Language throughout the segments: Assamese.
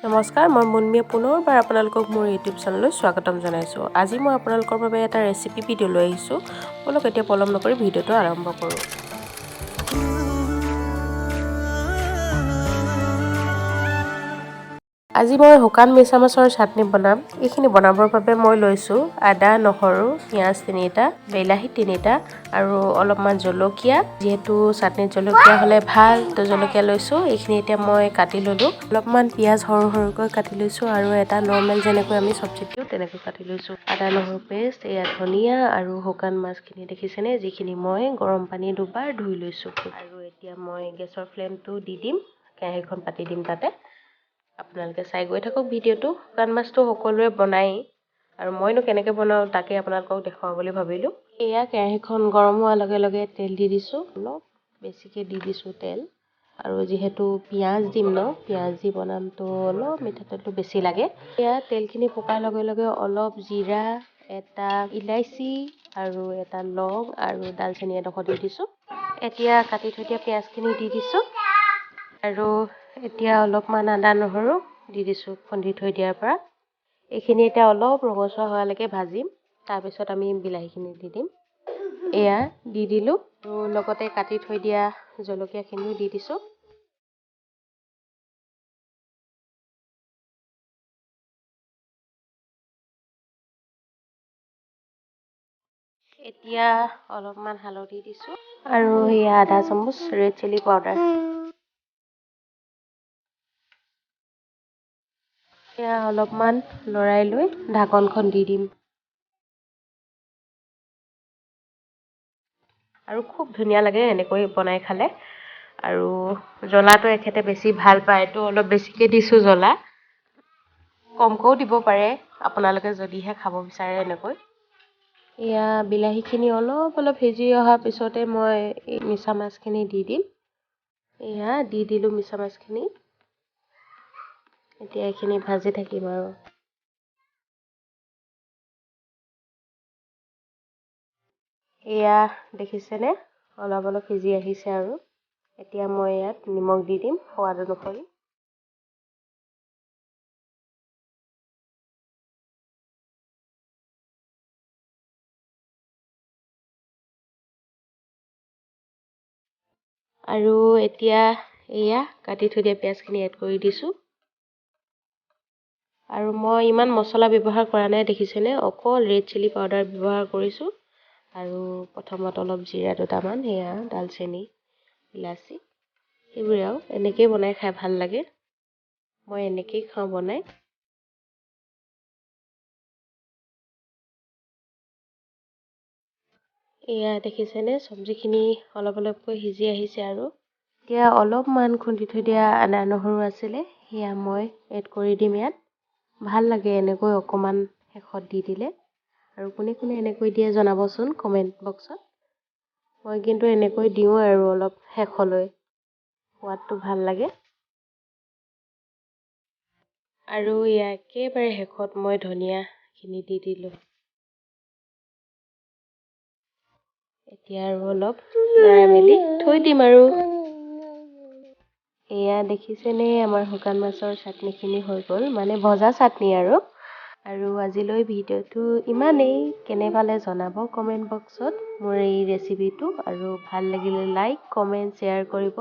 নমস্কাৰ, মই মুনমিয়ে পুনৰবাৰ আপোনালোকক মোৰ ইউটিউব চেনেললৈ স্বাগতম জনাইছোঁ। আজি মই আপোনালোকৰ বাবে এটা ৰেচিপি ভিডিঅ' লৈ আহিছোঁ। বলক এতিয়া পলম নকৰি ভিডিঅ'টো আৰম্ভ কৰোঁ। আজি মই শুকান মিছা মাছৰ চাটনি বনাম। এইখিনি বনাবৰ বাবে মই লৈছোঁ আদা, নহৰু, পিঁয়াজ 3টা, বিলাহী 3টা আৰু অলপমান জলকীয়া। যিহেতু চাটনিত জলকীয়া হ'লে ভাল, তো জলকীয়া লৈছোঁ। এইখিনি এতিয়া মই কাটি ল'লোঁ। অলপমান পিঁয়াজ সৰু সৰুকৈ কাটি লৈছোঁ আৰু এটা নৰ্মেল যেনেকৈ আমি চব্জিত দিওঁ তেনেকৈ কাটি লৈছোঁ। আদা নহৰু পেষ্ট, এয়া ধনিয়া আৰু শুকান মাছখিনি দেখিছেনে, যিখিনি মই গৰম পানী দুবাৰ ধুই লৈছোঁ। আৰু এতিয়া মই গেছৰ ফ্লেমটো দি দিম, কেৰাহীখন পাতি দিম তাতে। আপোনালোকে চাই গৈ থাকক ভিডিঅ'টো। শুকান মাছটো সকলোৱে বনায় আৰু মইনো কেনেকৈ বনাওঁ তাকে আপোনালোকক দেখুৱাওঁ বুলি ভাবিলোঁ। এয়া কেৰাহীখন গৰম হোৱাৰ লগে লগে তেল দি দিছোঁ, অলপ বেছিকৈ দি দিছোঁ তেল। আৰু যিহেতু পিঁয়াজ দিম ন, পিঁয়াজ দি বনামতো অলপ মিঠাতেলটো বেছি লাগে। এয়া তেলখিনি পকাৰ লগে লগে অলপ জিৰা, এটা ইলাইচি আৰু এটা লং আৰু দালচেনি এডোখৰ দি দিছোঁ। এতিয়া কাটি থৈ দিয়া পিঁয়াজখিনি দি দিছোঁ আৰু এতিয়া অলপমান আদা নহৰু দি দিছোঁ খুন্দি থৈ দিয়াৰ পৰা। এইখিনি এতিয়া অলপ ৰঙচুৱা হোৱালৈকে ভাজিম, তাৰপিছত আমি বিলাহীখিনি দি দিম। এয়া দি দিলোঁ আৰু লগতে কাটি থৈ দিয়া জলকীয়াখিনিও দি দিছোঁ। এতিয়া অলপমান হালধি দিছোঁ আৰু এয়া আধা চামুচ ৰেড চিলি পাউডাৰ। এয়া অলপমান লৰাই লৈ ঢাকনখন দি দিম। আৰু খুব ধুনীয়া লাগে এনেকৈ বনাই খালে। আৰু জ্বলাটো এখেতে বেছি ভাল পায়, তো অলপ বেছিকৈ দিছোঁ জ্বলা। কমকৈও দিব পাৰে আপোনালোকে যদিহে খাব বিচাৰে এনেকৈ। এয়া বিলাহীখিনি অলপ সিজি অহাৰ পিছতে মই এই মিছা মাছখিনি দি দিম। এয়া দি দিলোঁ মিছা মাছখিনি। এতিয়া এইখিনি ভাজি থাকিম আৰু। এয়া দেখিছেনে, অলপ সিজি আহিছে আৰু। এতিয়া মই ইয়াত নিমখ দি দিম সোৱাদ অনুসৰি। আৰু এতিয়া এয়া কাটি থৈ দিয়া পিঁয়াজখিনি এড কৰি দিছোঁ। আৰু মই ইমান মছলা ব্যৱহাৰ কৰা নাই দেখিছেনে, অকল ৰেড চিলি পাউডাৰ ব্যৱহাৰ কৰিছোঁ। আৰু প্ৰথমত অলপ জিৰা দুটামান, সেয়া দালচেনি, ইলাচি, সেইবোৰে আৰু এনেকৈয়ে বনাই খাই ভাল লাগে। মই এনেকৈয়ে খাওঁ বনাই। এয়া দেখিছেনে, চব্জিখিনি অলপকৈ সিজি আহিছে আৰু। এতিয়া অলপমান খুন্দি থৈ দিয়া আদা নহৰু আছিলে, সেয়া মই এড কৰি দিম ইয়াত। ভাল লাগে এনেকৈ অকণমান শেষত দি দিলে। আৰু কোনে কোনে এনেকৈ দিয়ে জনাবচোন কমেণ্ট বক্সত। মই কিন্তু এনেকৈ দিওঁ আৰু অলপ শেষলৈ, সোৱাদটো ভাল লাগে। আৰু ইয়াৰ একেবাৰে শেষত মই ধনিয়াখিনি দি দিলোঁ। এতিয়া আৰু অলপ লৰাই মেলি থৈ দিম আৰু। এয়া দেখিছেনে, আমাৰ শুকান মাছৰ চাটনিখিনি হৈ গ'ল, মানে ভজা চাটনি আৰু। আৰু আজিলৈ ভিডিঅ'টো ইমানেই। কেনে পালে জনাব কমেণ্ট বক্সত মোৰ এই ৰেচিপিটো। আৰু ভাল লাগিলে লাইক, কমেণ্ট, শ্বেয়াৰ কৰিব।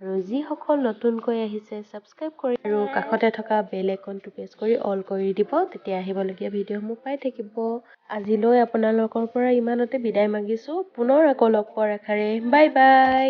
আৰু যিসকল নতুনকৈ আহিছে ছাবস্ক্ৰাইব কৰি আৰু কাষতে থকা বেল আইকনটো প্ৰেছ কৰি অল কৰি দিব, তেতিয়া আহিবলগীয়া ভিডিঅ'সমূহ পাই থাকিব। আজিলৈ আপোনালোকৰ পৰা ইমানতে বিদায় মাগিছোঁ। পুনৰ আকৌ লগ পোৱাৰ আশাৰে বাই বাই।